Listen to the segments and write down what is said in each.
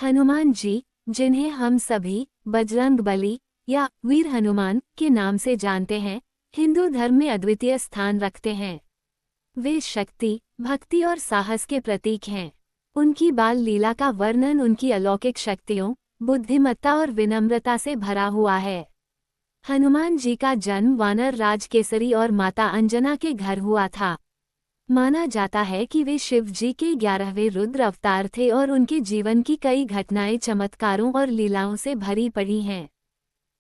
हनुमान जी, जिन्हें हम सभी बजरंगबली या वीर हनुमान के नाम से जानते हैं, हिंदू धर्म में अद्वितीय स्थान रखते हैं। वे शक्ति, भक्ति और साहस के प्रतीक हैं। उनकी बाल लीला का वर्णन उनकी अलौकिक शक्तियों, बुद्धिमत्ता और विनम्रता से भरा हुआ है। हनुमान जी का जन्म वानर राज केसरी और माता अंजना के घर हुआ था। माना जाता है कि वे शिव जी के 11वें रुद्र अवतार थे और उनके जीवन की कई घटनाएं चमत्कारों और लीलाओं से भरी पड़ी हैं।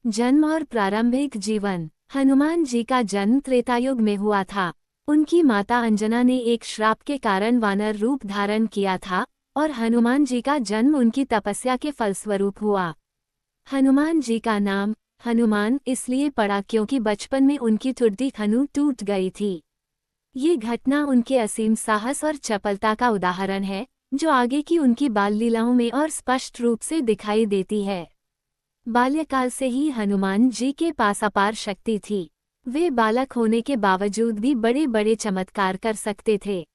जन्म और प्रारंभिक जीवन। हनुमान जी का जन्म त्रेतायुग में हुआ था। उनकी माता अंजना ने एक श्राप के कारण वानर रूप धारण किया था और हनुमान जी का जन्म उनकी तपस्या के फलस्वरूप हुआ। हनुमान जी का नाम हनुमान इसलिए पड़ा क्योंकि बचपन में उनकी ठुड्डी खनु टूट गई थी। ये घटना उनके असीम साहस और चपलता का उदाहरण है, जो आगे की उनकी बाल लीलाओं में और स्पष्ट रूप से दिखाई देती है। बाल्यकाल से ही हनुमान जी के पास अपार शक्ति थी। वे बालक होने के बावजूद भी बड़े बड़े चमत्कार कर सकते थे।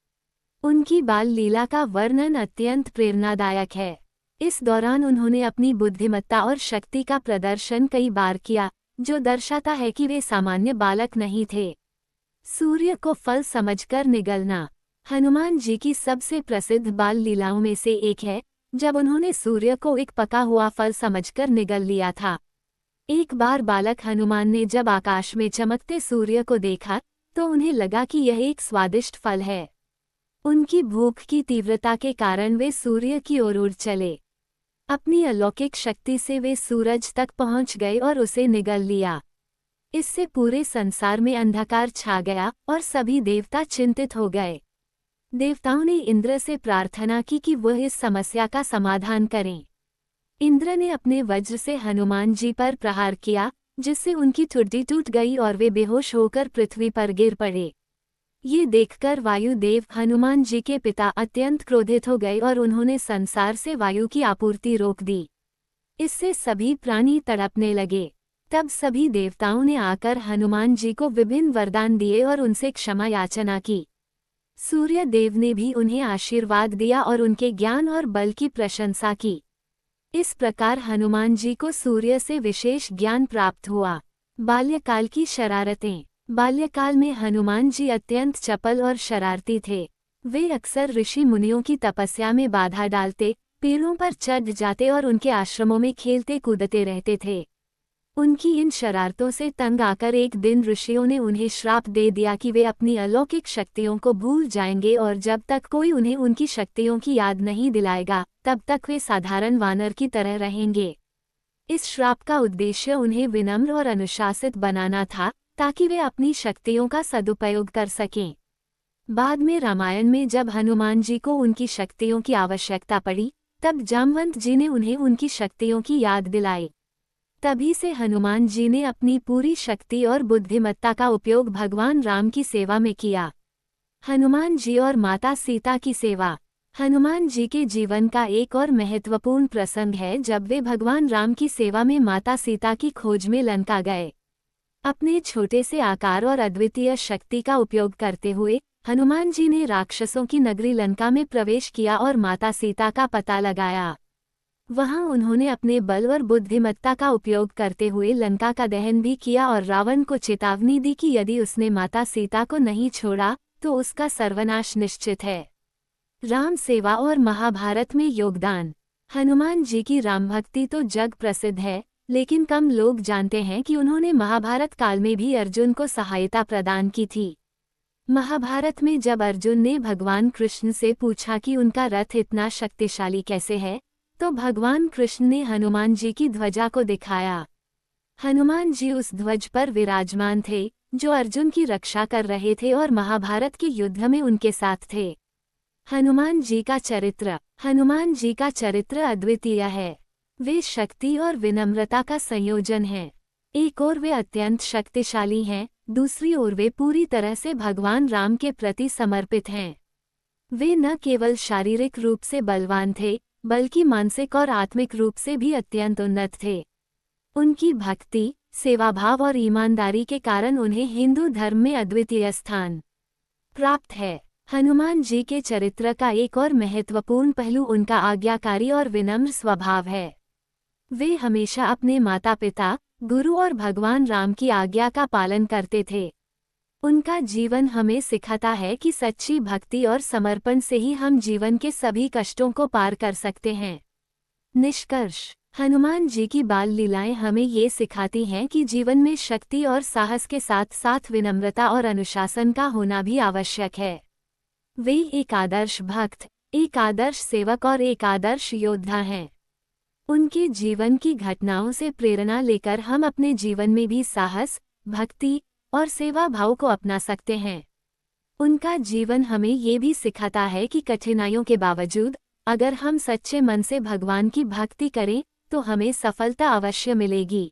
उनकी बाल लीला का वर्णन अत्यंत प्रेरणादायक है। इस दौरान उन्होंने अपनी बुद्धिमत्ता और शक्ति का प्रदर्शन कई बार किया, जो दर्शाता है कि वे सामान्य बालक नहीं थे। सूर्य को फल समझकर निगलना। हनुमान जी की सबसे प्रसिद्ध बाल लीलाओं में से एक है, जब उन्होंने सूर्य को एक पका हुआ फल समझकर निगल लिया था। एक बार बालक हनुमान ने जब आकाश में चमकते सूर्य को देखा, तो उन्हें लगा कि यह एक स्वादिष्ट फल है। उनकी भूख की तीव्रता के कारण वे सूर्य की ओर उड़ चले। अपनी अलौकिक शक्ति से वे सूरज तक पहुंच गए और उसे निगल लिया। इससे पूरे संसार में अंधकार छा गया और सभी देवता चिंतित हो गए। देवताओं ने इंद्र से प्रार्थना की कि वह इस समस्या का समाधान करें। इंद्र ने अपने वज्र से हनुमान जी पर प्रहार किया, जिससे उनकी ठुड्डी टूट गई और वे बेहोश होकर पृथ्वी पर गिर पड़े। ये देखकर वायुदेव हनुमान जी के पिता अत्यंत क्रोधित हो गए और उन्होंने संसार से वायु की आपूर्ति रोक दी। इससे सभी प्राणी तड़पने लगे। तब सभी देवताओं ने आकर हनुमान जी को विभिन्न वरदान दिए और उनसे क्षमा याचना की। सूर्य देव ने भी उन्हें आशीर्वाद दिया और उनके ज्ञान और बल की प्रशंसा की। इस प्रकार हनुमान जी को सूर्य से विशेष ज्ञान प्राप्त हुआ। बाल्यकाल की शरारतें। बाल्यकाल में हनुमान जी अत्यंत चपल और शरारती थे। वे अक्सर ऋषि मुनियों की तपस्या में बाधा डालते, पेड़ों पर चढ़ जाते और उनके आश्रमों में खेलते कूदते रहते थे। उनकी इन शरारतों से तंग आकर एक दिन ऋषियों ने उन्हें श्राप दे दिया कि वे अपनी अलौकिक शक्तियों को भूल जाएंगे और जब तक कोई उन्हें उनकी शक्तियों की याद नहीं दिलाएगा, तब तक वे साधारण वानर की तरह रहेंगे। इस श्राप का उद्देश्य उन्हें विनम्र और अनुशासित बनाना था, ताकि वे अपनी शक्तियों का सदुपयोग कर सकें। बाद में रामायण में जब हनुमान जी को उनकी शक्तियों की आवश्यकता पड़ी, तब जामवंत जी ने उन्हें उनकी शक्तियों की याद दिलाई। तभी से हनुमान जी ने अपनी पूरी शक्ति और बुद्धिमत्ता का उपयोग भगवान राम की सेवा में किया। हनुमान जी और माता सीता की सेवा। हनुमान जी के जीवन का एक और महत्वपूर्ण प्रसंग है जब वे भगवान राम की सेवा में माता सीता की खोज में लंका गए। अपने छोटे से आकार और अद्वितीय शक्ति का उपयोग करते हुए हनुमान जी ने राक्षसों की नगरी लंका में प्रवेश किया और माता सीता का पता लगाया। वहां उन्होंने अपने बल और बुद्धिमत्ता का उपयोग करते हुए लंका का दहन भी किया और रावण को चेतावनी दी कि यदि उसने माता सीता को नहीं छोड़ा तो उसका सर्वनाश निश्चित है। राम सेवा और महाभारत में योगदान। हनुमान जी की राम भक्ति तो जग प्रसिद्ध है, लेकिन कम लोग जानते हैं कि उन्होंने महाभारत काल में भी अर्जुन को सहायता प्रदान की थी। महाभारत में जब अर्जुन ने भगवान कृष्ण से पूछा कि उनका रथ इतना शक्तिशाली कैसे है, तो भगवान कृष्ण ने हनुमान जी की ध्वजा को दिखाया। हनुमान जी उस ध्वज पर विराजमान थे, जो अर्जुन की रक्षा कर रहे थे और महाभारत के युद्ध में उनके साथ थे। हनुमान जी का चरित्र। हनुमान जी का चरित्र अद्वितीय है। वे शक्ति और विनम्रता का संयोजन हैं। एक ओर वे अत्यंत शक्तिशाली हैं, दूसरी ओर वे पूरी तरह से भगवान राम के प्रति समर्पित हैं। वे न केवल शारीरिक रूप से बलवान थे, बल्कि मानसिक और आत्मिक रूप से भी अत्यंत उन्नत थे। उनकी भक्ति, सेवाभाव और ईमानदारी के कारण उन्हें हिंदू धर्म में अद्वितीय स्थान प्राप्त है। हनुमान जी के चरित्र का एक और महत्वपूर्ण पहलू उनका आज्ञाकारी और विनम्र स्वभाव है। वे हमेशा अपने माता पिता, गुरु और भगवान राम की आज्ञा का पालन करते थे। उनका जीवन हमें सिखाता है कि सच्ची भक्ति और समर्पण से ही हम जीवन के सभी कष्टों को पार कर सकते हैं। निष्कर्ष, हनुमान जी की बाल लीलाएं हमें ये सिखाती हैं कि जीवन में शक्ति और साहस के साथ साथ विनम्रता और अनुशासन का होना भी आवश्यक है। वे एक आदर्श भक्त, एक आदर्श सेवक और एक आदर्श योद्धा हैं। उनके जीवन की घटनाओं से प्रेरणा लेकर हम अपने जीवन में भी साहस, भक्ति और सेवा भाव को अपना सकते हैं। उनका जीवन हमें ये भी सिखाता है कि कठिनाइयों के बावजूद अगर हम सच्चे मन से भगवान की भक्ति करें तो हमें सफलता अवश्य मिलेगी।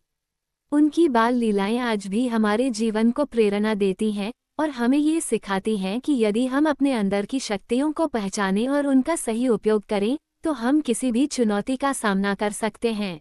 उनकी बाल लीलाएं आज भी हमारे जीवन को प्रेरणा देती हैं और हमें ये सिखाती हैं कि यदि हम अपने अंदर की शक्तियों को पहचानें और उनका सही उपयोग करें तो हम किसी भी चुनौती का सामना कर सकते हैं।